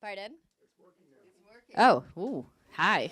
Pardon? Oh, ooh, hi.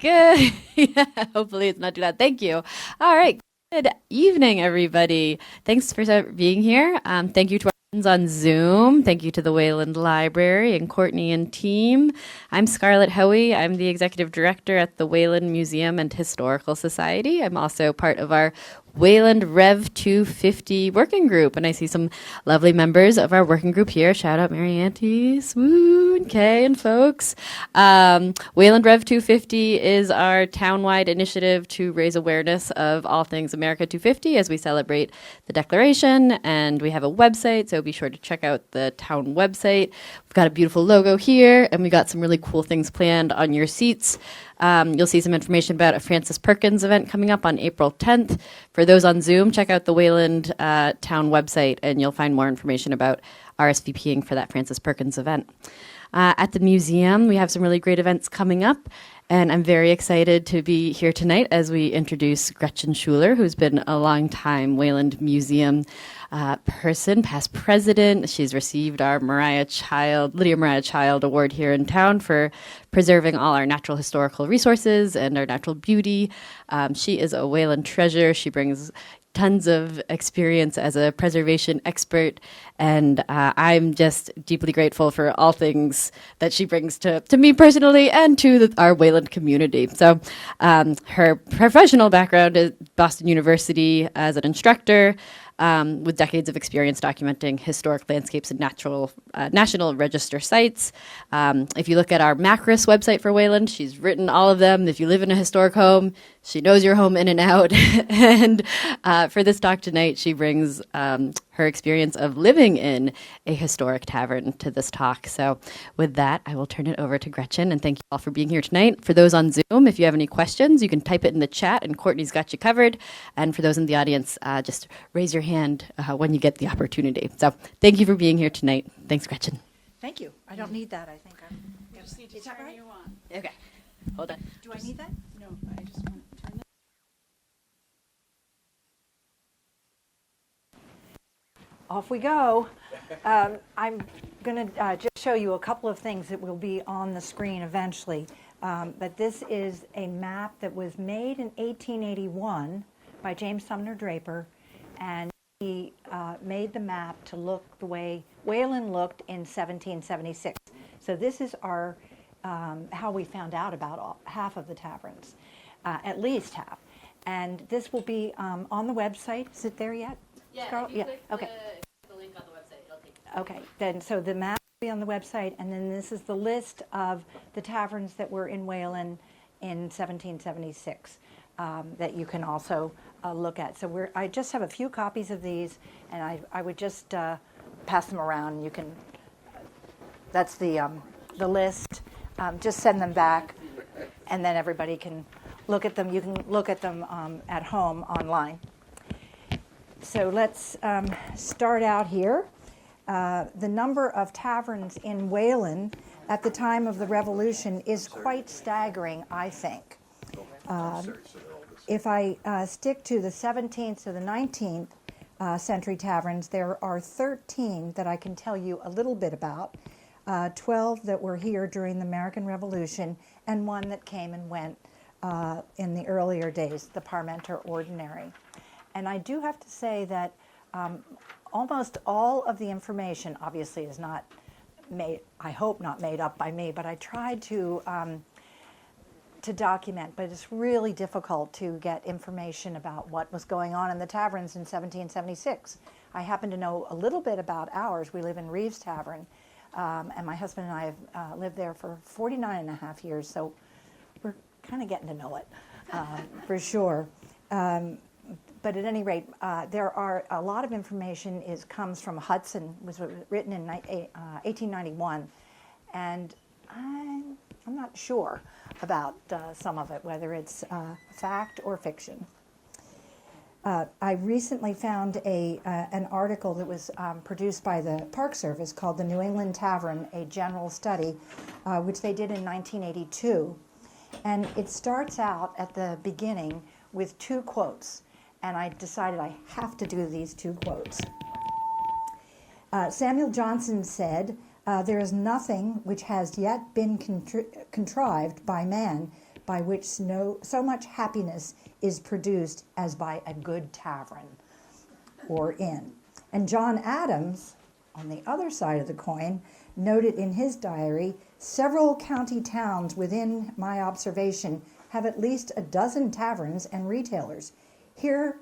Good. Yeah, hopefully it's not too loud. Thank you. All right. Good evening, everybody. Thanks for being here. Thank you to our friends on Zoom. Thank you to the Wayland Library and Courtney and team. I'm Scarlett Hoey. I'm the executive director at the Wayland Museum and Historical Society. I'm also part of our Wayland Rev 250 working group, and I see some lovely members of our working group here. Shout out Mary Auntie, Swoon, Kay, and folks. Wayland Rev 250 is our town-wide initiative to raise awareness of all things America 250 as we celebrate the Declaration, and we have a website, so be sure to check out the town website. We've got a beautiful logo here, and we got some really cool things planned on your seats. You'll see some information about a Frances Perkins event coming up on April 10th. For those on Zoom, check out the Wayland Town website, and you'll find more information about RSVPing for that Frances Perkins event. At the museum, we have some really great events coming up, and I'm very excited to be here tonight as we introduce Gretchen Schuler, who's been a long-time Wayland Museum person, past president. She's received our Lydia Mariah Child Award here in town for preserving all our natural historical resources and our natural beauty. She is a Wayland treasure. She brings tons of experience as a preservation expert, and I'm just deeply grateful for all things that she brings to me personally and to our Wayland community. So her professional background is Boston University as an instructor, with decades of experience documenting historic landscapes and National Register sites. If you look at our Macris website for Wayland, she's written all of them. If you live in a historic home, she knows your home in and out. And for this talk tonight, she brings her experience of living in a historic tavern to this talk. So with that, I will turn it over to Gretchen, and thank you all for being here tonight. For those on Zoom, if you have any questions, you can type it in the chat, and Courtney's got you covered. And for those in the audience, just raise your hand when you get the opportunity. So thank you for being here tonight. Thanks, Gretchen. Thank you. I don't need that, I think. You just need to turn right? you on. Okay, hold on. Do I need that? No, I just want to turn it. Off we go. I'm going to just show you a couple of things that will be on the screen eventually. But this is a map that was made in 1881 by James Sumner Draper, and he made the map to look the way Wayland looked in 1776. So this is our how we found out about half of the taverns, at least half. And this will be on the website. Is it there yet? Yeah, if you click okay. the link on the website, it'll take you. Okay, then so the map will be on the website, and then this is the list of the taverns that were in Wayland in 1776 that you can also look at. So I just have a few copies of these, and I would just pass them around. You can. That's the list. Just send them back, and then everybody can look at them. You can look at them at home online. So let's start out here. The number of taverns in Wayland at the time of the Revolution is quite staggering, I think. If I stick to the 17th to the 19th century taverns, there are 13 that I can tell you a little bit about, 12 that were here during the American Revolution, and one that came and went in the earlier days, the Parmenter Ordinary. And I do have to say that almost all of the information obviously is not made, I hope not made up by me, but I tried to document, but it's really difficult to get information about what was going on in the taverns in 1776. I happen to know a little bit about ours. We live in Reeves Tavern, and my husband and I have lived there for 49 and a half years, so we're kind of getting to know it for sure. But at any rate, there are a lot of information comes from Hudson, was written in 1891, and I'm not sure about some of it, whether it's fact or fiction. I recently found an article that was produced by the Park Service called The New England Tavern, a General Study, which they did in 1982. And it starts out at the beginning with two quotes. And I decided I have to do these two quotes. Samuel Johnson said, There is nothing which has yet been contrived by man by which so much happiness is produced as by a good tavern or inn. And John Adams, on the other side of the coin, noted in his diary, several county towns within my observation have at least a dozen taverns and retailers. Here,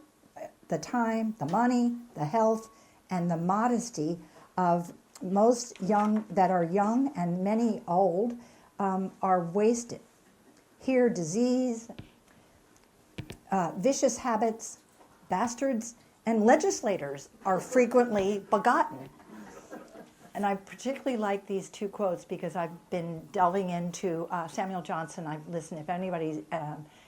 the time, the money, the health, and the modesty of most young that are young and many old are wasted. Here, disease, vicious habits, bastards, and legislators are frequently begotten. And I particularly like these two quotes because I've been delving into Samuel Johnson. I've listened, if anybody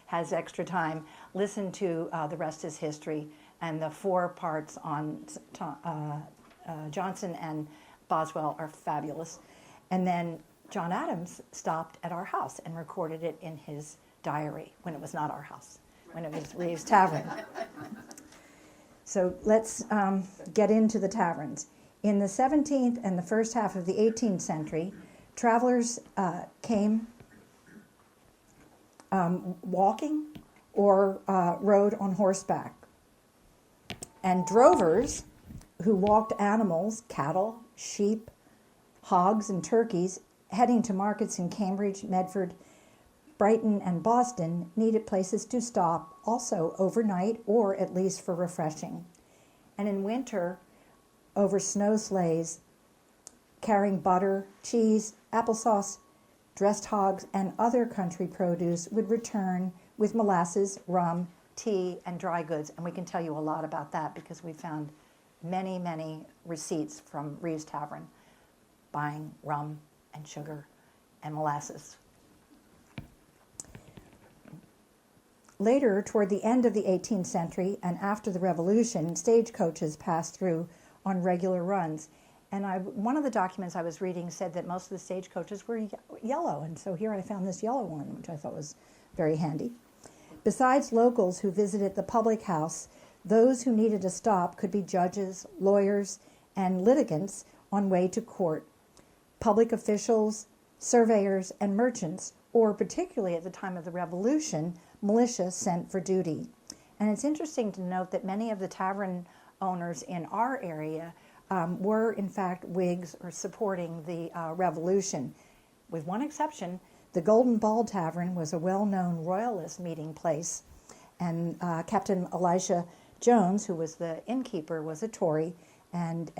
has extra time, listen to The Rest is History, and the 4 parts on Johnson and Boswell are fabulous. And then John Adams stopped at our house and recorded it in his diary when it was not our house, when it was Reeves Tavern. So let's get into the taverns. In the 17th and the first half of the 18th century, travelers came walking or rode on horseback. And drovers who walked animals, cattle, sheep, hogs, and turkeys, heading to markets in Cambridge, Medford, Brighton, and Boston, needed places to stop also overnight or at least for refreshing. And in winter, over snow sleighs, carrying butter, cheese, applesauce, dressed hogs, and other country produce, would return with molasses, rum, tea, and dry goods. And we can tell you a lot about that because we found many, many receipts from Reeves Tavern buying rum and sugar and molasses. Later, toward the end of the 18th century and after the Revolution, stagecoaches passed through on regular runs. And one of the documents I was reading said that most of the stagecoaches were yellow. And so here I found this yellow one, which I thought was very handy. Besides locals who visited the public house, those who needed a stop could be judges, lawyers, and litigants on way to court, public officials, surveyors, and merchants, or particularly at the time of the Revolution, militia sent for duty. And it's interesting to note that many of the tavern owners in our area were in fact Whigs or supporting the Revolution. With one exception, the Golden Ball Tavern was a well-known royalist meeting place, and Captain Elisha Jones, who was the innkeeper, was a Tory and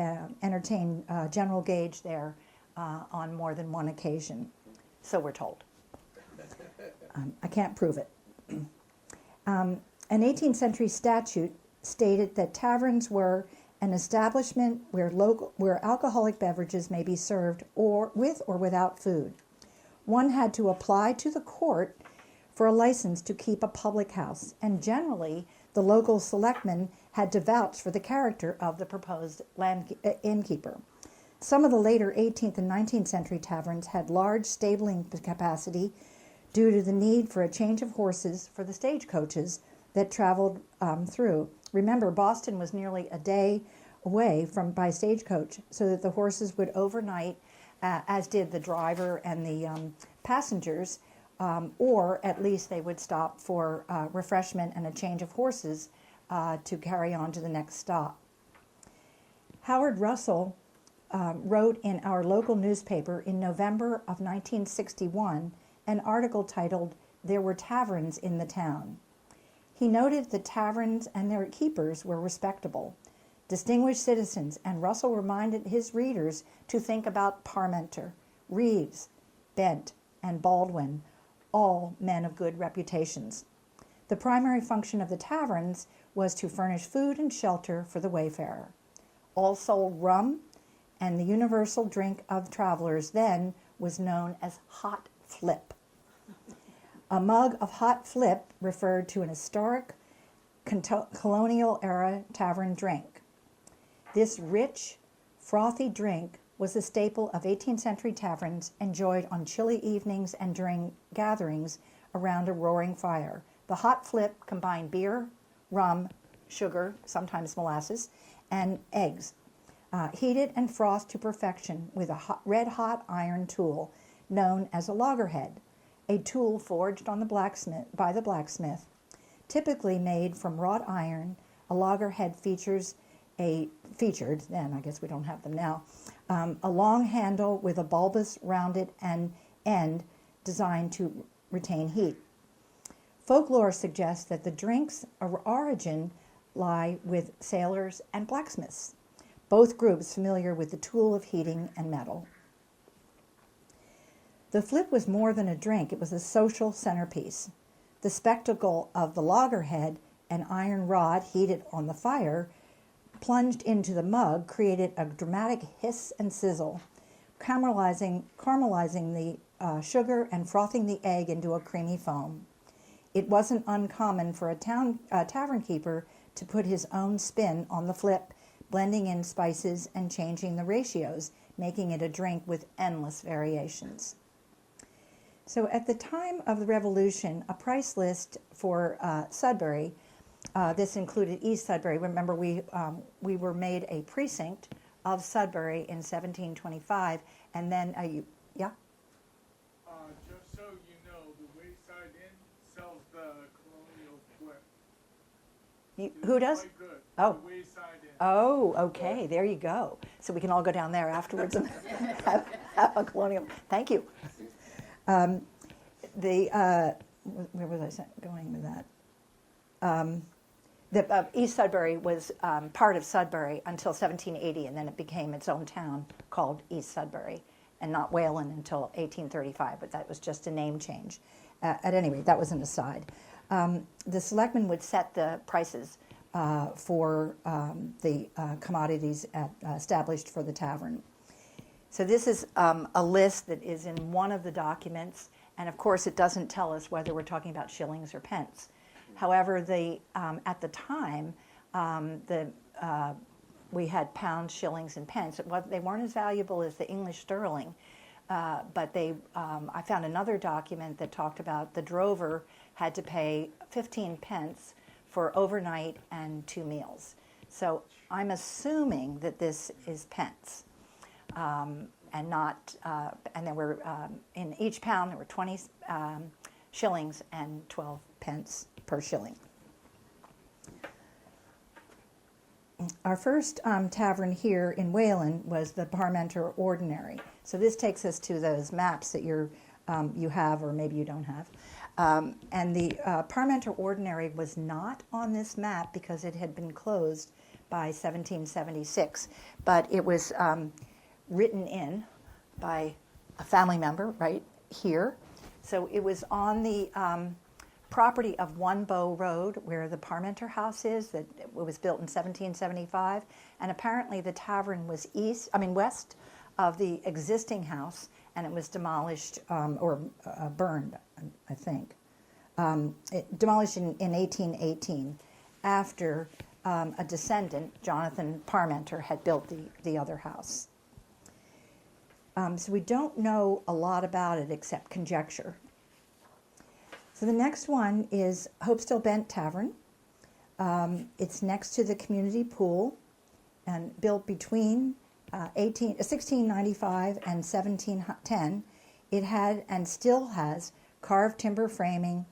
entertained General Gage there on more than one occasion. So we're told. I can't prove it. An 18th century statute stated that taverns were an establishment where alcoholic beverages may be served or with or without food. One had to apply to the court for a license to keep a public house, and generally the local selectmen had to vouch for the character of the proposed innkeeper. Some of the later 18th and 19th century taverns had large stabling capacity due to the need for a change of horses for the stagecoaches that traveled through. Remember, Boston was nearly a day away by stagecoach, so that the horses would overnight, as did the driver and the passengers, or at least they would stop for refreshment and a change of horses to carry on to the next stop. Howard Russell wrote in our local newspaper in November of 1961 an article titled, "There Were Taverns in the Town." He noted that taverns and their keepers were respectable, distinguished citizens, and Russell reminded his readers to think about Parmenter, Reeves, Bent, and Baldwin, all men of good reputations. The primary function of the taverns was to furnish food and shelter for the wayfarer. All sold rum, and the universal drink of travelers then was known as hot flip. A mug of hot flip referred to an historic colonial-era tavern drink. This rich, frothy drink was a staple of 18th century taverns, enjoyed on chilly evenings and during gatherings around a roaring fire. The hot flip combined beer, rum, sugar, sometimes molasses, and eggs. heated and frothed to perfection with a red-hot iron tool known as a loggerhead, a tool forged on by the blacksmith. Typically made from wrought iron, a loggerhead featured then, I guess we don't have them now, a long handle with a bulbous, rounded end designed to retain heat. Folklore suggests that the drink's origin lie with sailors and blacksmiths, both groups familiar with the tool of heating and metal. The flip was more than a drink, it was a social centerpiece. The spectacle of the loggerhead, an iron rod heated on the fire, plunged into the mug, created a dramatic hiss and sizzle, caramelizing the sugar and frothing the egg into a creamy foam. It wasn't uncommon for a tavern keeper to put his own spin on the flip, blending in spices and changing the ratios, making it a drink with endless variations. So at the time of the Revolution, a price list for Sudbury, this included East Sudbury. Remember, we were made a precinct of Sudbury in 1725, and then, yeah? Just so you know, the Wayside Inn sells the Colonial Flip. Who does? Quite good. Oh. The Wayside Inn. Oh, okay, there you go. So we can all go down there afterwards and have a colonial. Thank you. Where was I going with that? East Sudbury was part of Sudbury until 1780, and then it became its own town called East Sudbury, and not Wayland until 1835, but that was just a name change. At any rate, that was an aside. The selectmen would set the prices for the commodities established for the tavern. So this is a list that is in one of the documents, and of course it doesn't tell us whether we're talking about shillings or pence. However, at the time, we had pounds, shillings, and pence. They weren't as valuable as the English sterling, but I found another document that talked about the drover had to pay 15 pence for overnight and 2 meals. So I'm assuming that this is pence. And not, and there were, in each pound, there were 20 shillings and 12 pence per shilling. Our first tavern here in Wayland was the Parmenter Ordinary. So this takes us to those maps that you have, or maybe you don't have. And the Parmenter Ordinary was not on this map because it had been closed by 1776, but it was written in by a family member right here. So it was on the property of One Bow Road, where the Parmenter House is, that it was built in 1775, and apparently the tavern was west of the existing house, and it was demolished or burned, I think. Demolished in 1818 after a descendant, Jonathan Parmenter, had built the other house. So we don't know a lot about it except conjecture. So the next one is Hopestill Bent Tavern. It's next to the community pool and built between 1695 and 1710. It had and still has carved timber framing,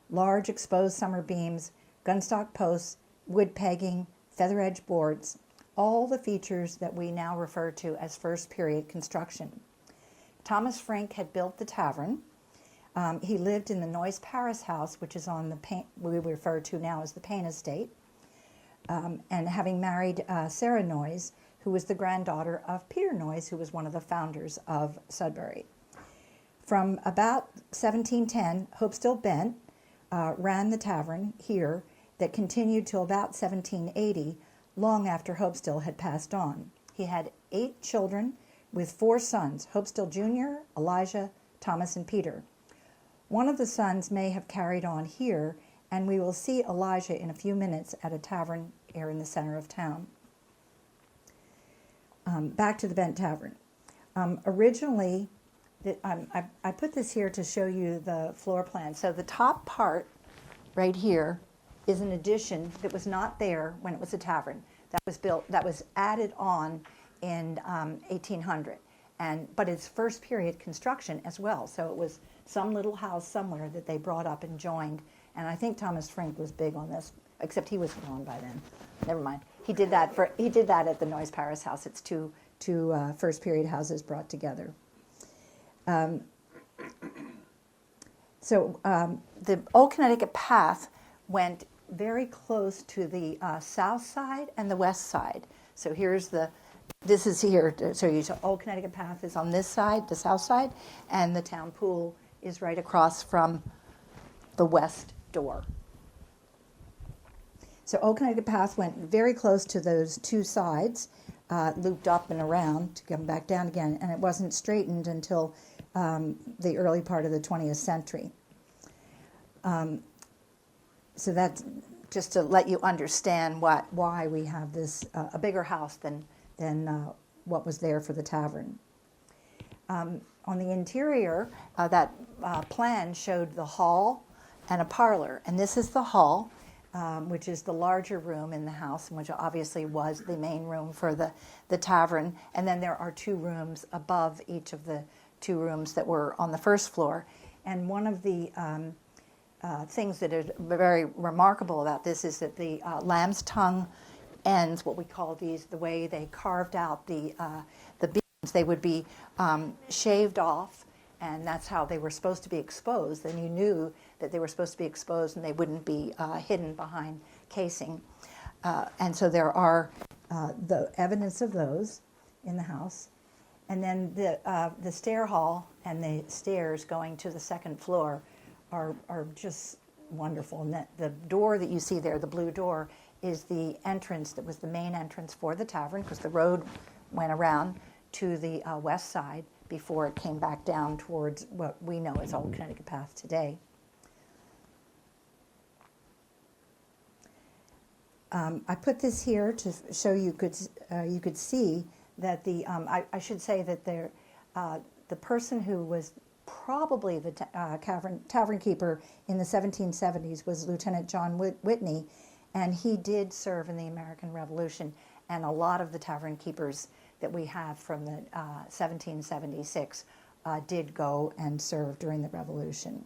large exposed summer beams, gunstock posts, wood pegging, feather edge boards, all the features that we now refer to as first period construction. Thomas Frank had built the tavern. He lived in the Noyes Paris house, which is on we refer to now as the Payne estate, and having married Sarah Noyes, who was the granddaughter of Peter Noyes, who was one of the founders of Sudbury. From about 1710, Hopestill Bent ran the tavern here that continued till about 1780, long after Hopestill had passed on. He had 8 children with 4 sons, Hopestill Jr., Elijah, Thomas, and Peter. One of the sons may have carried on here, and we will see Elijah in a few minutes at a tavern here in the center of town. Back to the Bent Tavern. Originally, I put this here to show you the floor plan. So the top part right here is an addition that was not there when it was a tavern. That was added on in 1800, but it's first period construction as well. So it was some little house somewhere that they brought up and joined. And I think Thomas Frank was big on this, except he was gone by then. Never mind. He did that at the Noyes Paris House. It's two first period houses brought together. So the Old Connecticut Path went very close to the south side and the west side. So this is here. So Old Connecticut Path is on this side, the south side, and the town pool is right across from the west door. So Old Connecticut Path went very close to those two sides, looped up and around to come back down again, and it wasn't straightened until the early part of the 20th century. So that's just to let you understand why we have this a bigger house than what was there for the tavern. On the interior, that plan showed the hall and a parlor, and this is the hall, which is the larger room in the house, which obviously was the main room for the tavern. And then there are two rooms above each of the two rooms that were on the first floor. And one of the things that is very remarkable about this is that the lamb's tongue ends, what we call these, the way they carved out the beams, they would be shaved off, and that's how they were supposed to be exposed. Then you knew that they were supposed to be exposed and they wouldn't be hidden behind casing. And so there are the evidence of those in the house. And then the stair hall and the stairs going to the second floor are just wonderful. And the door that you see there, the blue door, is the entrance that was the main entrance for the tavern, because the road went around to the west side before it came back down towards what we know as Old Connecticut Path today. I put this here to show you could see that I should say that the person who was probably the tavern keeper in the 1770s was Lieutenant John Whitney, and he did serve in the American Revolution, and a lot of the tavern keepers that we have from the 1776 did go and serve during the Revolution.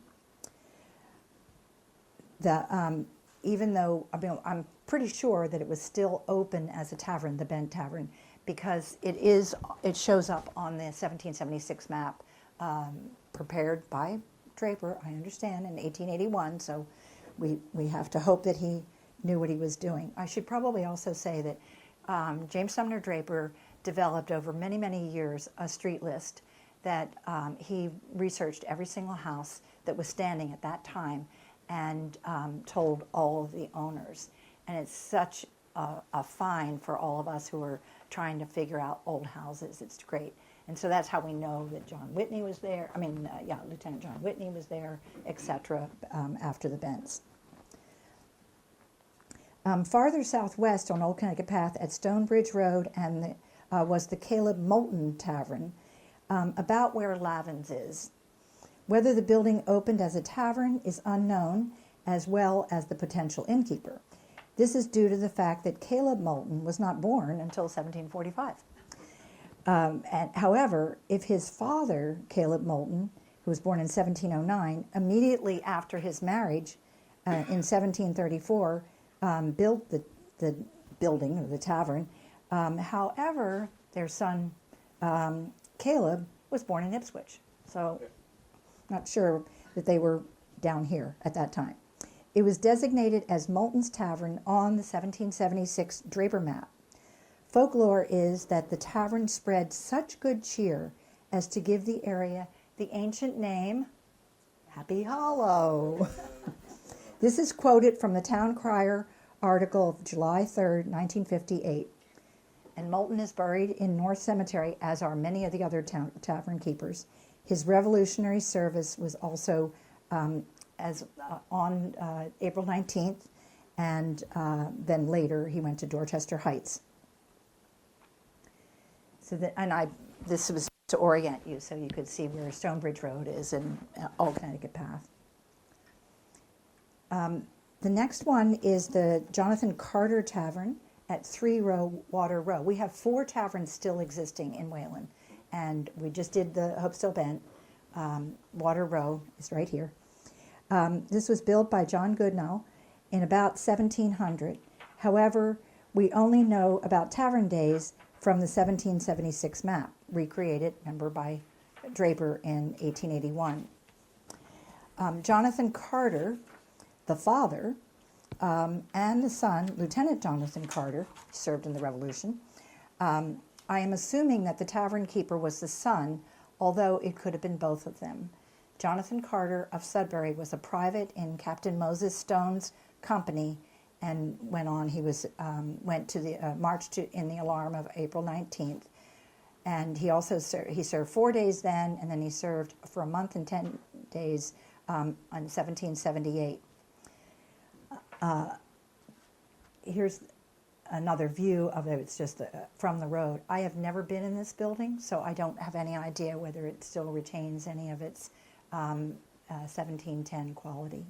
Even though I'm pretty sure that it was still open as a tavern, the Bent Tavern, because it shows up on the 1776 map prepared by Draper, I understand, in 1881, so we have to hope that he knew what he was doing. I should probably also say that James Sumner Draper developed over many, many years a street list that he researched every single house that was standing at that time and told all of the owners. And it's such a find for all of us who are trying to figure out old houses. It's great. And so that's how we know that John Whitney was there. Lieutenant John Whitney was there, etc., after the Bents. Farther southwest on Old Connecticut Path at Stonebridge Road and was the Caleb Moulton Tavern, about where Lavin's is. Whether the building opened as a tavern is unknown, as well as the potential innkeeper. This is due to the fact that Caleb Moulton was not born until 1745. However, if his father, Caleb Moulton, who was born in 1709, immediately after his marriage in 1734, built the building, or the tavern, however, their son, Caleb, was born in Ipswich. So, not sure that they were down here at that time. It was designated as Moulton's Tavern on the 1776 Draper map. Folklore is that the tavern spread such good cheer as to give the area the ancient name Happy Hollow. This is quoted from the Town Crier article of July 3rd, 1958. And Moulton is buried in North Cemetery, as are many of the other tavern keepers. His Revolutionary service was also on April 19th, and then later he went to Dorchester Heights. So this was to orient you, so you could see where Stonebridge Road is in Old Connecticut Path. The next one is the Jonathan Carter Tavern at 3 Water Row. We have 4 taverns still existing in Wayland, and we just did the Hopestill Bent. Water Row is right here. This was built by John Goodnow in about 1700. However, we only know about tavern days from the 1776 map, recreated, remember, by Draper in 1881. Jonathan Carter, the father, and the son, Lieutenant Jonathan Carter, served in the Revolution. I am assuming that the tavern keeper was the son, although it could have been both of them. Jonathan Carter of Sudbury was a private in Captain Moses Stone's company, and went on. He was went to the marched in the alarm of April 19th, and he also served 4 days then, and then he served for a month and 10 days on 1778. Here's another view of it. It's just from the road. I have never been in this building, so I don't have any idea whether it still retains any of its 1710 quality.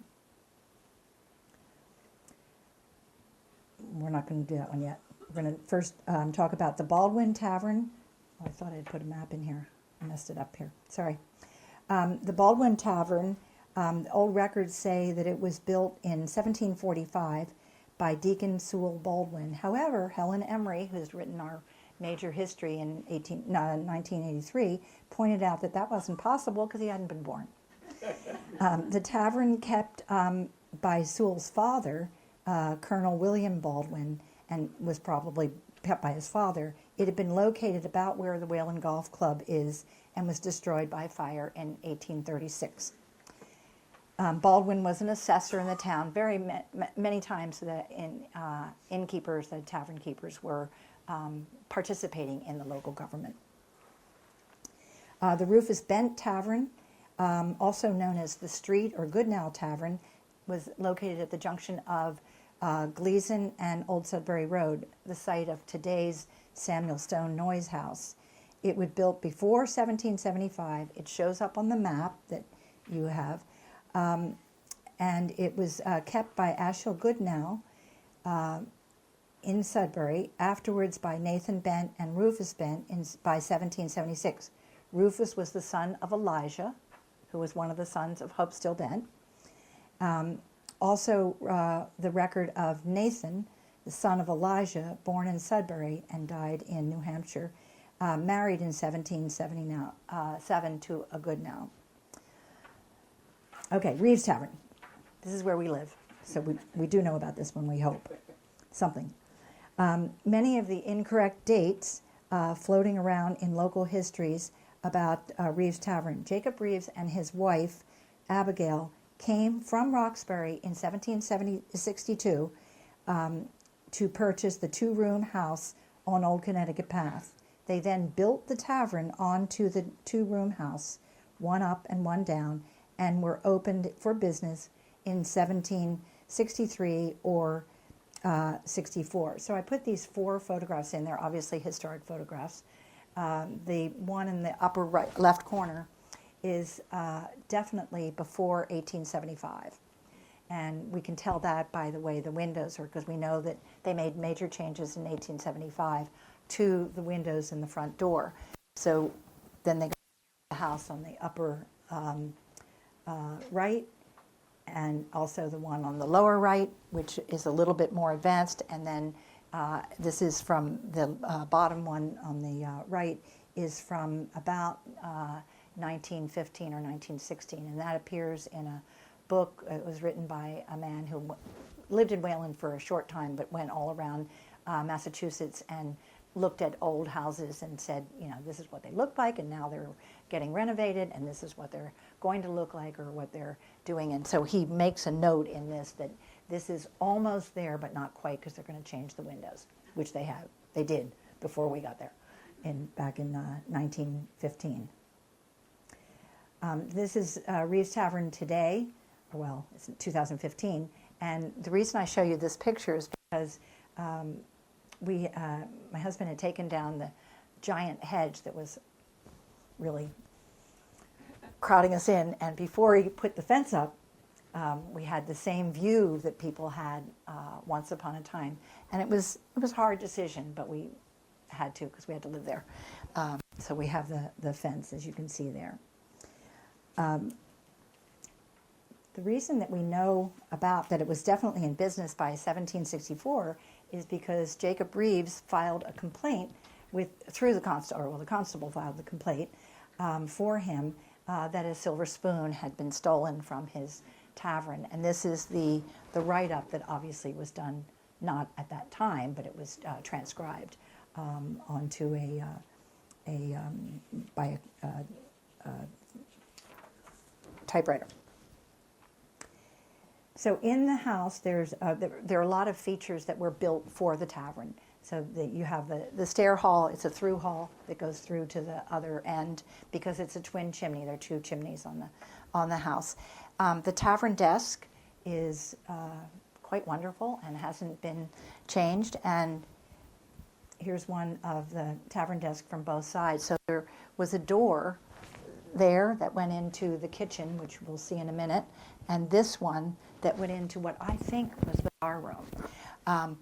We're not going to do that one yet. We're going to first talk about the Baldwin Tavern. Oh, I thought I had put a map in here. I messed it up here. Sorry. The Baldwin Tavern, old records say that it was built in 1745 by Deacon Sewell Baldwin. However, Helen Emery, who's written our major history in 1983, pointed out that that wasn't possible because he hadn't been born. The tavern kept by Sewell's father, Colonel William Baldwin, and was probably kept by his father. It had been located about where the Wayland Golf Club is and was destroyed by fire in 1836. Baldwin was an assessor in the town. Many times the innkeepers, the tavern keepers, were participating in the local government. The Reeves Bent Tavern, also known as the Street or Goodnow Tavern, was located at the junction of Gleason and Old Sudbury Road, the site of today's Samuel Stone Noyes House. It was built before 1775. It shows up on the map that you have. And it was kept by Ashiel Goodnow in Sudbury, afterwards by Nathan Bent and Rufus Bent by 1776. Rufus was the son of Elijah, who was one of the sons of Hopestill Bent. Also, the record of Nathan, the son of Elijah, born in Sudbury and died in New Hampshire, married in 1777 to a Goodnow. Okay, Reeves Tavern. This is where we live, so we do know about this one, we hope. Something. Many of the incorrect dates floating around in local histories about Reeves Tavern. Jacob Reeves and his wife, Abigail, came from Roxbury in 1762 to purchase the 2-room house on Old Connecticut Path. They then built the tavern onto the 2-room house, one up and one down, and were opened for business in 1763 or 64. So I put these 4 photographs in there, obviously historic photographs. The one in the upper right, left corner is definitely before 1875. And we can tell that by the way the windows are, because we know that they made major changes in 1875 to the windows in the front door. So then they got the house on the upper right, and also the one on the lower right, which is a little bit more advanced. And then this is from the bottom one on the right is from about 1915 or 1916, and that appears in a book. It was written by a man who lived in Wayland for a short time, but went all around Massachusetts and looked at old houses and said, you know, this is what they look like, and now they're getting renovated, and this is what they're going to look like, or what they're doing. And so he makes a note in this that this is almost there, but not quite, because they're going to change the windows, which they have. They did before we got there, back in 1915. This is Reeves Tavern today. Well, it's 2015, and the reason I show you this picture is because my husband had taken down the giant hedge that was really crowding us in, and before he put the fence up, we had the same view that people had once upon a time. And it was a hard decision, but we had to because we had to live there. So we have the fence, as you can see there. The reason that we know about that it was definitely in business by 1764 is because Jacob Reeves filed a complaint through the constable, the constable filed the complaint for him that a silver spoon had been stolen from his tavern. And this is the write-up that obviously was done not at that time, but it was transcribed onto by a typewriter. So in the house, there are a lot of features that were built for the tavern. So that you have the stair hall. It's a through hall that goes through to the other end because it's a twin chimney. There are two chimneys on the house. The tavern desk is quite wonderful and hasn't been changed. And here's one of the tavern desk from both sides. So there was a door there that went into the kitchen, which we'll see in a minute, and this one that went into what I think was the bar room,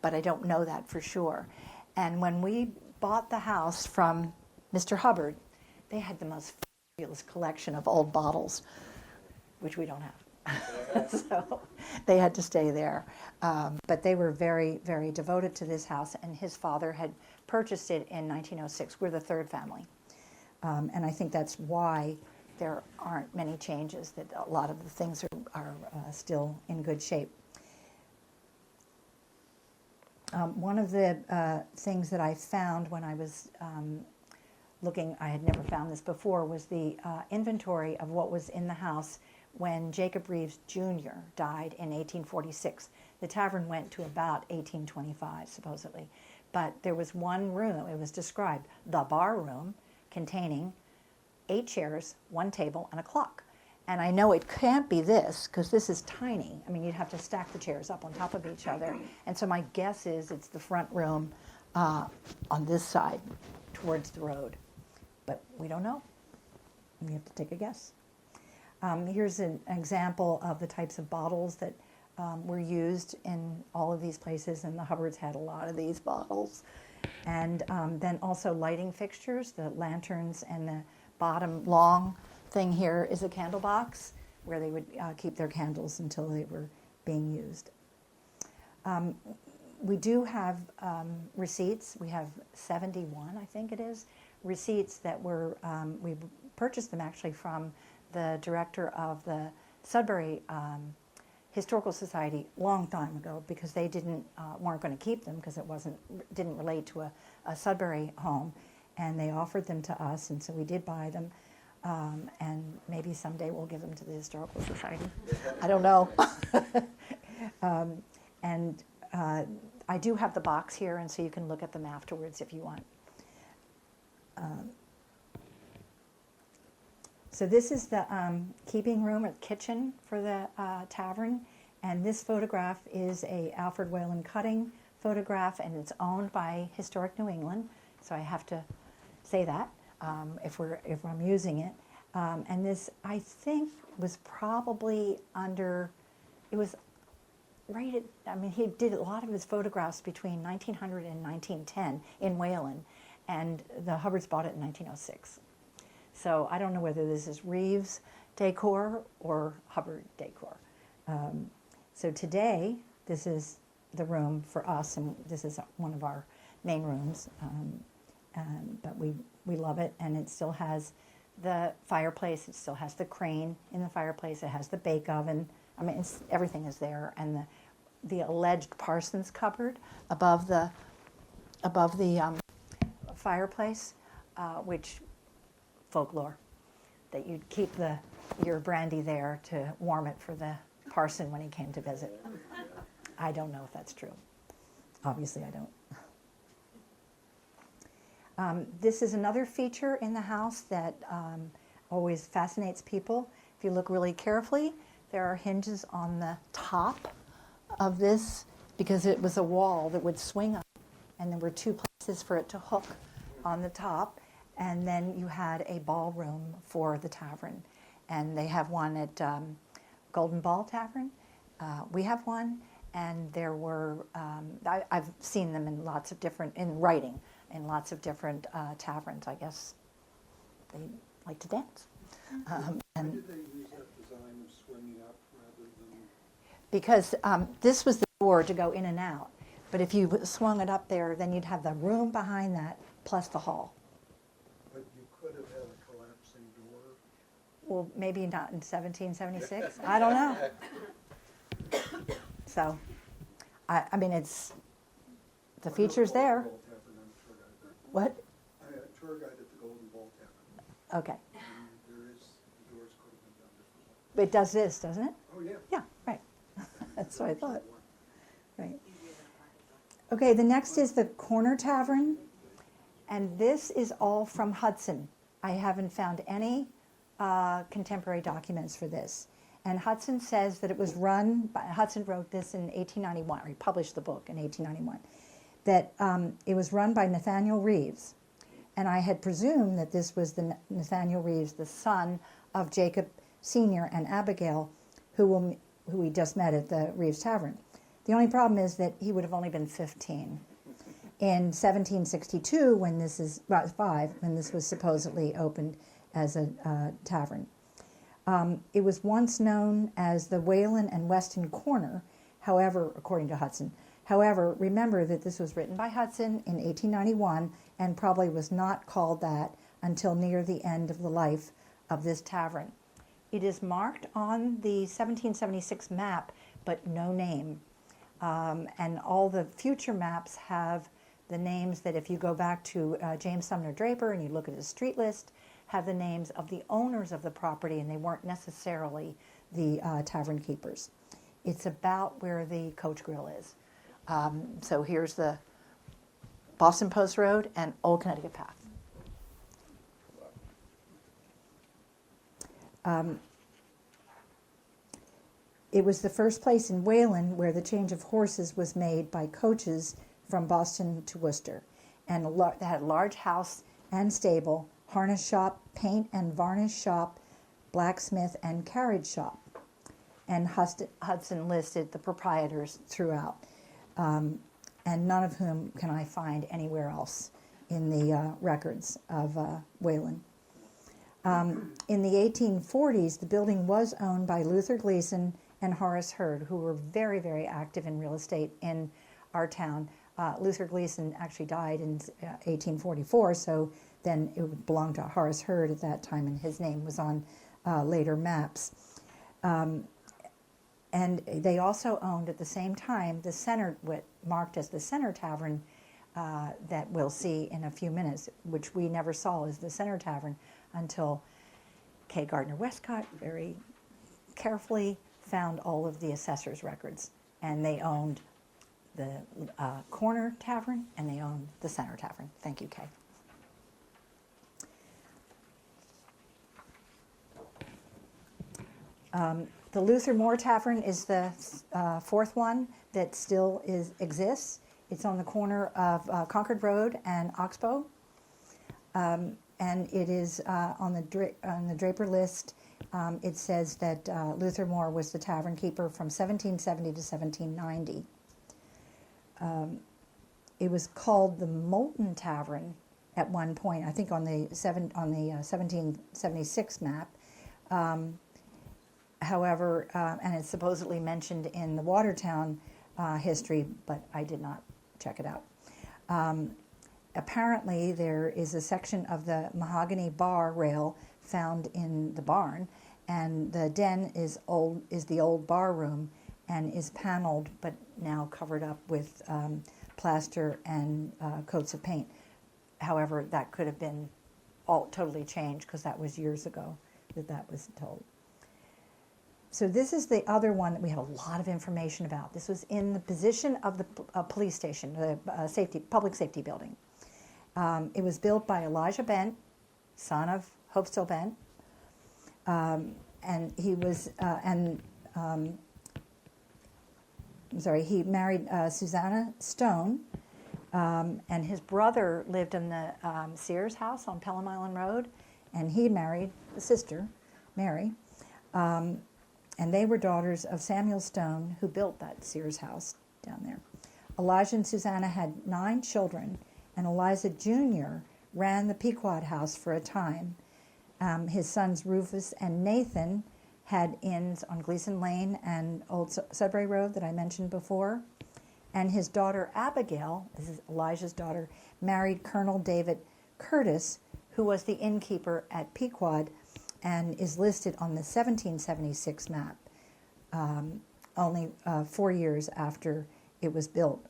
but I don't know that for sure. And when we bought the house from Mr. Hubbard, they had the most fabulous collection of old bottles, which we don't have. So they had to stay there. But they were very, very devoted to this house, and his father had purchased it in 1906. We're the third family. And I think that's why there aren't many changes, that a lot of the things are still in good shape. One of the things that I found when I was looking, I had never found this before, was the inventory of what was in the house when Jacob Reeves Jr. died in 1846. The tavern went to about 1825, supposedly. But there was one room, it was described, the bar room, containing 8 chairs, 1 table, and a clock. And I know it can't be this, because this is tiny. I mean, you'd have to stack the chairs up on top of each other. And so my guess is it's the front room on this side, towards the road. But we don't know. We have to take a guess. Here's an example of the types of bottles that were used in all of these places, and the Hubbards had a lot of these bottles. And then also lighting fixtures, the lanterns, and the bottom long thing here is a candle box where they would keep their candles until they were being used. We do have receipts. We have 71, I think it is, receipts that were, we purchased them actually from the director of the Sudbury Historical Society long time ago, because they weren't going to keep them because it didn't relate to a Sudbury home, and they offered them to us, and so we did buy them, and maybe someday we'll give them to the Historical Society. I don't know. And I do have the box here, and so you can look at them afterwards if you want. So this is the keeping room or kitchen for the tavern, and this photograph is a Alfred Wayland cutting photograph, and it's owned by Historic New England, so I have to say that if I'm using it. And this, I think, was probably it was rated, I mean, he did a lot of his photographs between 1900 and 1910 in Wayland, and the Hubbards bought it in 1906. So I don't know whether this is Reeves decor or Hubbard decor. So today, this is the room for us, and this is one of our main rooms. But we love it, and it still has the fireplace. It still has the crane in the fireplace. It has the bake oven. I mean, everything is there, and the alleged Parsons cupboard above the fireplace, which folklore, that you'd keep your brandy there to warm it for the parson when he came to visit. I don't know if that's true. Obviously, I don't. This is another feature in the house that always fascinates people. If you look really carefully, there are hinges on the top of this, because it was a wall that would swing up, and there were 2 places for it to hook on the top. And then you had a ballroom for the tavern. And they have one at Golden Ball Tavern. We have one, and there were, I've seen them in lots of different, in writing, in lots of different taverns. I guess they like to dance. Why did they use that design of swinging up rather than? Because this was the door to go in and out. But if you swung it up there, then you'd have the room behind that plus the hall. But you could have had a collapsing door. Well, maybe not in 1776. I don't know. So, I mean, it's, the feature's there. Golden Ball Tavern, I'm a tour guide there. What? I had a tour guide at the Golden Ball Tavern. Okay. And there is, the doors could have been done differently. It does this, doesn't it? Oh, yeah. Yeah, right. That's what I thought. Right. Okay, the next is the Corner Tavern, and this is all from Hudson. I haven't found any contemporary documents for this. And Hudson says that it was run by, Hudson wrote this in 1891, or he published the book in 1891, that it was run by Nathaniel Reeves. And I had presumed that this was the Nathaniel Reeves, the son of Jacob Sr. and Abigail, who we just met at the Reeves Tavern. The only problem is that he would have only been 15. In 1762, when this is, well, 5, when this was supposedly opened as a tavern. It was once known as the Wayland and Weston Corner, however, according to Hudson. However, remember that this was written by Hudson in 1891 and probably was not called that until near the end of the life of this tavern. It is marked on the 1776 map, but no name. And all the future maps have the names that, if you go back to James Sumner Draper and you look at his street list, have the names of the owners of the property, and they weren't necessarily the tavern keepers. It's about where the Coach Grill is. So here's the Boston Post Road and Old Connecticut Path. It was the first place in Wayland where the change of horses was made by coaches from Boston to Worcester. And they had a large house and stable, harness shop, paint and varnish shop, blacksmith, and carriage shop. And Hudson listed the proprietors throughout, and none of whom can I find anywhere else in the records of Wayland. In the 1840s, the building was owned by Luther Gleason and Horace Hurd, who were very, very active in real estate in our town. Luther Gleason actually died in 1844, so then it belonged to Horace Hurd at that time, and his name was on later maps. And they also owned at the same time the center, what marked as the Center Tavern, that we'll see in a few minutes, which we never saw as the Center Tavern until K. Gardner Westcott very carefully found all of the assessor's records, and they owned the Corner Tavern and they owned the Center Tavern. Thank you, Kay. The Luther Moore Tavern is the fourth one that still exists. It's on the corner of Concord Road and Oxbow, and it is on the Draper list. It says that Luther Moore was the tavern keeper from 1770 to 1790. It was called the Moulton Tavern at one point, I think on the 1776 map. However, and it's supposedly mentioned in the Watertown history, but I did not check it out. Apparently, there is a section of the mahogany bar rail found in the barn, and the den is the old bar room and is paneled, but now covered up with plaster and coats of paint. However, that could have been all totally changed because that was years ago that was told. So this is the other one that we have a lot of information about. This was in the position of the police station, the public safety building. It was built by Elijah Bent, son of Hopestill Bent, and he was he married Susanna Stone, and his brother lived in the Sears house on Pelham Island Road, and he married the sister, Mary. And they were daughters of Samuel Stone, who built that Sears house down there. Elijah and Susanna had 9 children, and Eliza Jr. ran the Pequod House for a time. His sons Rufus and Nathan had inns on Gleason Lane and Old Sudbury Road that I mentioned before. And his daughter Abigail, this is Elijah's daughter, married Colonel David Curtis, who was the innkeeper at Pequod and is listed on the 1776 map, only 4 years after it was built.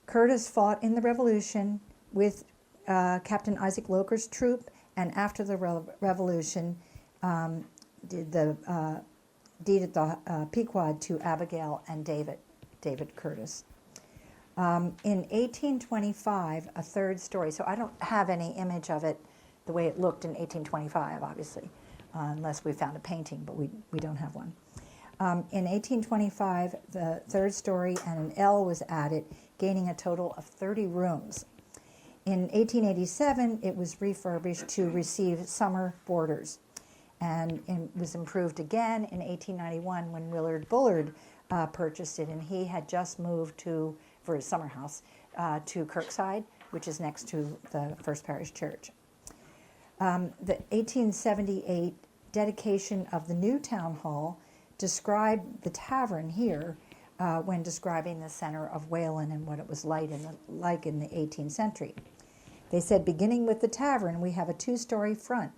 Curtis fought in the Revolution with Captain Isaac Loker's troop, and after the Revolution deeded the Pequod to Abigail and David Curtis. In 1825, a 3rd story, so I don't have any image of it the way it looked in 1825, obviously, unless we found a painting, but we don't have one. In 1825, the 3rd story and an L was added, gaining a total of 30 rooms. In 1887, it was refurbished to receive summer boarders, and it was improved again in 1891 when Willard Bullard purchased it, and he had just moved for his summer house to Kirkside, which is next to the First Parish Church. The 1878 dedication of the new town hall described the tavern here when describing the center of Wayland and what it was like in the 18th century. They said, beginning with the tavern, we have a 2-story front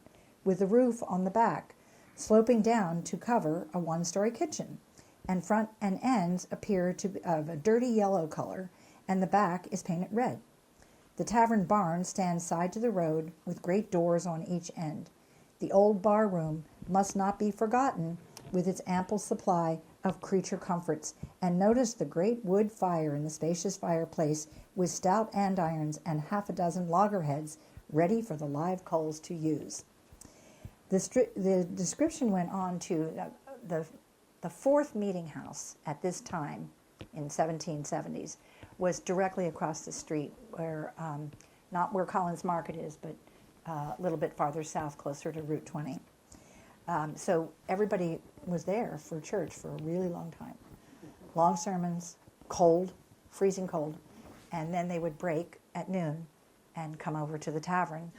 with a roof on the back, sloping down to cover a 1-story kitchen, and front and ends appear to be of a dirty yellow color, and the back is painted red. The tavern barn stands side to the road with great doors on each end. The old bar room must not be forgotten with its ample supply of creature comforts, and notice the great wood fire in the spacious fireplace with stout andirons and half a dozen loggerheads ready for the live coals to use. The description went on to the 4th meeting house at this time in 1770s was directly across the street where, not where Collins Market is, but a little bit farther south, closer to Route 20. So everybody was there for church for a really long time. Long sermons, cold, freezing cold, and then they would break at noon and come over to the tavern.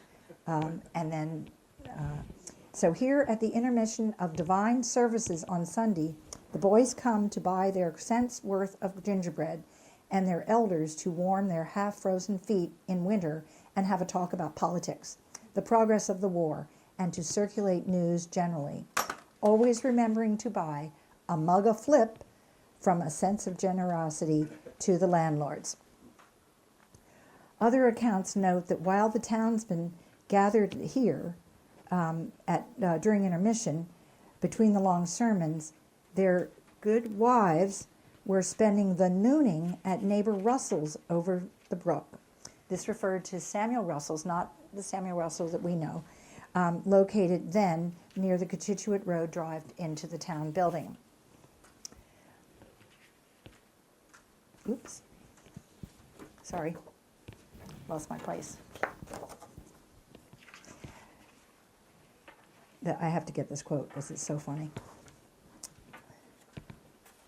So here at the intermission of divine services on Sunday, the boys come to buy their cents worth of gingerbread and their elders to warm their half-frozen feet in winter and have a talk about politics, the progress of the war, and to circulate news generally, always remembering to buy a mug of flip from a sense of generosity to the landlords. Other accounts note that while the townsmen gathered here during intermission, between the long sermons, their good wives were spending the nooning at neighbor Russell's over the brook. This referred to Samuel Russell's, not the Samuel Russell that we know, located then near the Cochituate Road drive into the town building. Oops. Sorry. Lost my place. I have to get this quote because it's so funny.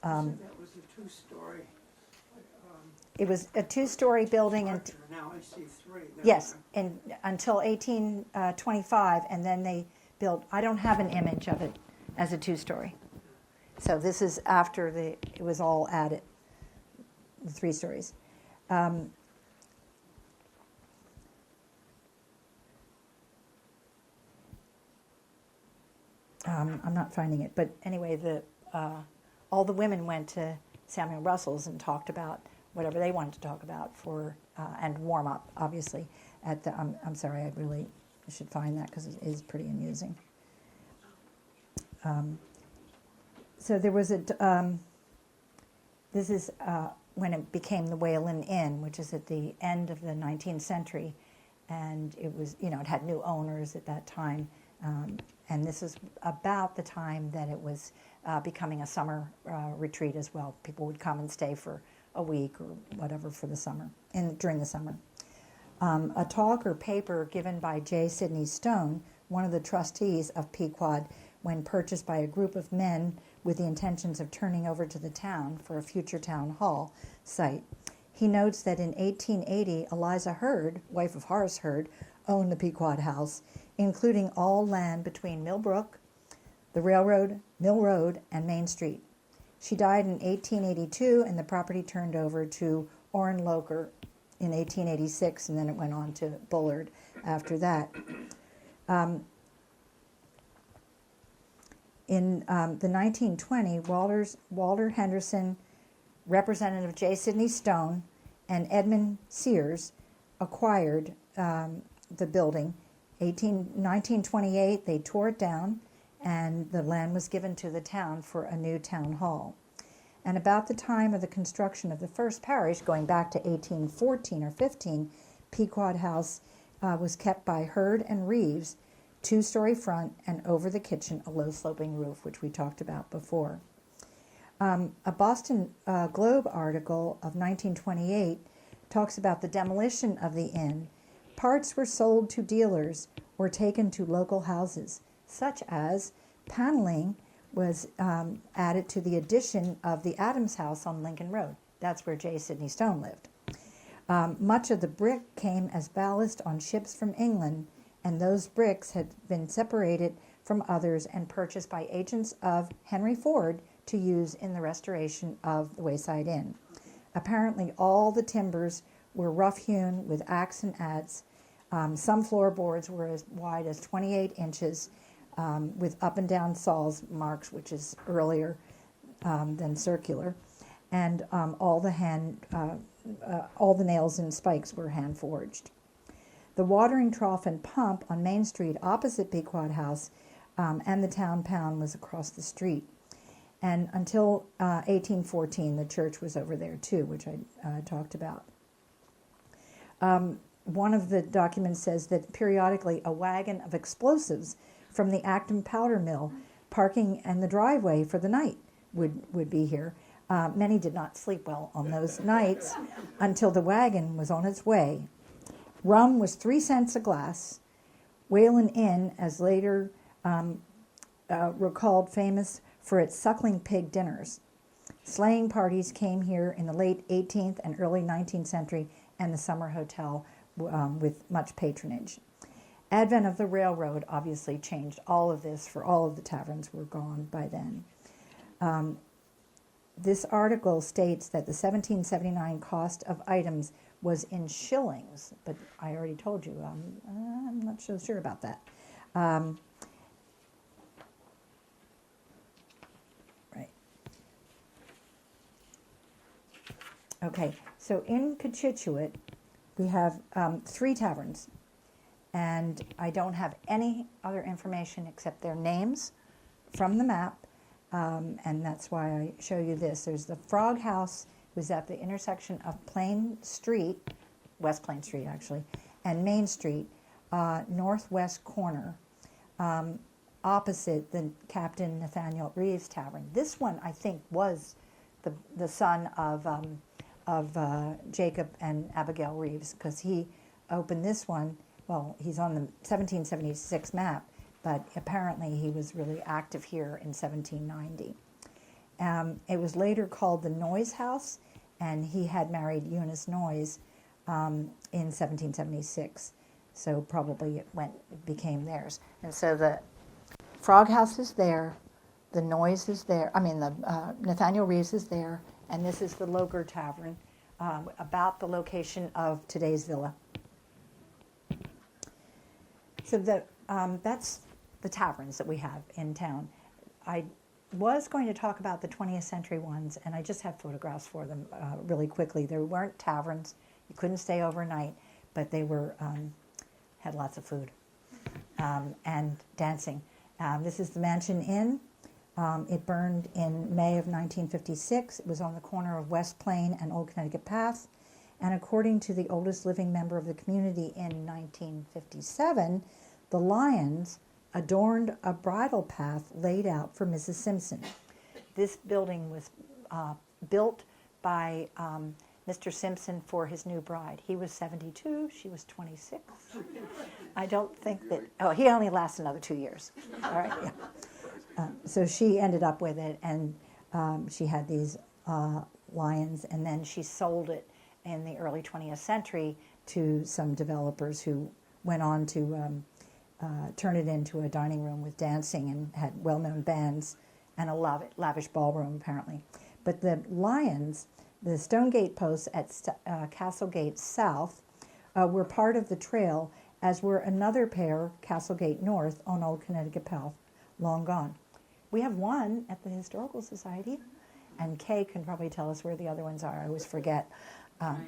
That was a 2-story. It was a 2-story building, and Now I see 3. yes, until 1825, and then they built. I don't have an image of it as a 2-story. So this is after it was all added, the 3 stories. I'm not finding it, but anyway, all the women went to Samuel Russell's and talked about whatever they wanted to talk about and warm up, obviously. I'm sorry, I really should find that because it is pretty amusing. So there was this is when it became the Wayland Inn, which is at the end of the 19th century, and it was, it had new owners at that time. And this is about the time that it was becoming a summer retreat as well. People would come and stay for a week or whatever for the summer, during the summer. A talk or paper given by J. Sidney Stone, one of the trustees of Pequod, when purchased by a group of men with the intentions of turning over to the town for a future town hall site. He notes that in 1880, Eliza Hurd, wife of Horace Hurd, owned the Pequod House, including all land between Millbrook, the railroad, Mill Road, and Main Street. She died in 1882, and the property turned over to Orrin Loker in 1886, and then it went on to Bullard after that. In the 1920, Walter Henderson, Representative J. Sidney Stone, and Edmund Sears acquired the building. 1928, they tore it down, and the land was given to the town for a new town hall. And about the time of the construction of the first parish, going back to 1814 or 15, Pequod House was kept by Hurd and Reeves, two-story front, and over the kitchen a low-sloping roof, which we talked about before. A Boston Globe article of 1928 talks about the demolition of the inn. Parts were sold to dealers or taken to local houses, such as paneling was added to the addition of the Adams House on Lincoln Road. That's where J. Sidney Stone lived. Much of the brick came as ballast on ships from England, and those bricks had been separated from others and purchased by agents of Henry Ford to use in the restoration of the Wayside Inn. Apparently all the timbers were rough-hewn with axe and adze. Some floorboards were as wide as 28 inches with up and down saws marks, which is earlier than circular, and all the nails and spikes were hand forged. The watering trough and pump on Main Street opposite Pequod House and the town pound was across the street. And until 1814, the church was over there too, which I talked about. One of the documents says that periodically a wagon of explosives from the Acton powder mill parking in the driveway for the night would be here. Many did not sleep well on those nights until the wagon was on its way. Rum was 3 cents a glass. Wayland Inn, as later recalled, famous for its suckling pig dinners. Sleighing parties came here in the late 18th and early 19th century, and the summer hotel with much patronage. Advent of the railroad obviously changed all of this, for all of the taverns were gone by then. This article states that the 1779 cost of items was in shillings, but I already told you, I'm not so sure about that. Right. Okay, so in Cochituate, we have 3 taverns, and I don't have any other information except their names from the map, and that's why I show you this. There's the Frog House, was at the intersection of Plain Street, West Plain Street actually, and Main Street, northwest corner, opposite the Captain Nathaniel Reeves Tavern. This one, I think, was the son of Jacob and Abigail Reeves, because he opened this one. Well, he's on the 1776 map, but apparently he was really active here in 1790. It was later called the Noyes House, and he had married Eunice Noyes in 1776. So probably it became theirs. And so the Frog House is there, the Noyes is there, the Nathaniel Reeves is there, and this is the Loker Tavern, about the location of today's villa. So that's the taverns that we have in town. I was going to talk about the 20th century ones, and I just have photographs for them really quickly. There weren't taverns. You couldn't stay overnight, but they were had lots of food and dancing. This is the Mansion Inn. It burned in May of 1956. It was on the corner of West Plain and Old Connecticut Path. And according to the oldest living member of the community in 1957, the Lions adorned a bridle path laid out for Mrs. Simpson. This building was built by Mr. Simpson for his new bride. He was 72, she was 26. I don't think that, he only lasts another 2 years. All right, So she ended up with it, and she had these lions, and then she sold it in the early 20th century to some developers who went on to turn it into a dining room with dancing and had well-known bands and a lavish ballroom, apparently. But the lions, the stone gate posts at Castle Gate South, were part of the trail, as were another pair, Castle Gate North, on Old Connecticut Path, long gone. We have one at the Historical Society, and Kay can probably tell us where the other ones are. I always forget. I'm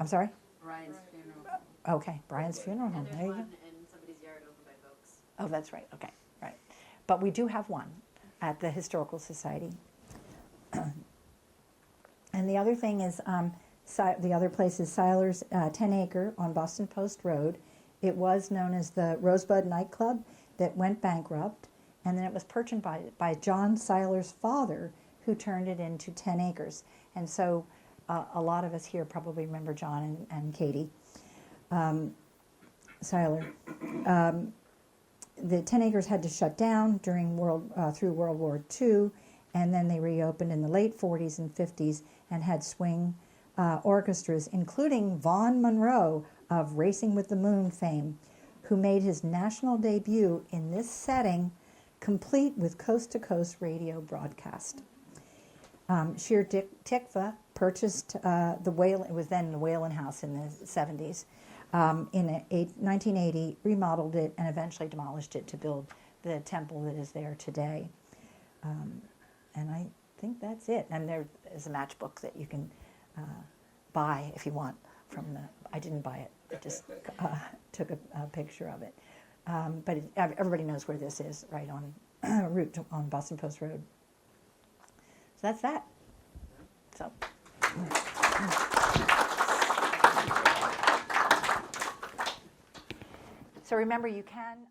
sorry? Brian's funeral. Okay, Brian's Funeral Home. There you go. in somebody's yard over by folks. Oh, that's right. Okay, right. But we do have one at the Historical Society. And the other thing is, the other place is Seiler's 10 Acre on Boston Post Road. It was known as the Rosebud Nightclub that went bankrupt, and then it was purchased by John Seiler's father, who turned it into 10 acres. And so a lot of us here probably remember John and Katie Seiler. The 10 acres had to shut down during through World War II, and then they reopened in the late 40s and 50s and had swing orchestras, including Vaughn Monroe of Racing with the Moon fame, who made his national debut in this setting, complete with coast-to-coast radio broadcast. Shir Tikva purchased the Wayland, it was then the Wayland House in the 70s, in 1980, remodeled it, and eventually demolished it to build the temple that is there today. And I think that's it. And there is a matchbook that you can buy if you want from the, I didn't buy it, I just took a picture of it. But everybody knows where this is, right on route on Boston Post Road. So that's that. So. So remember, you can.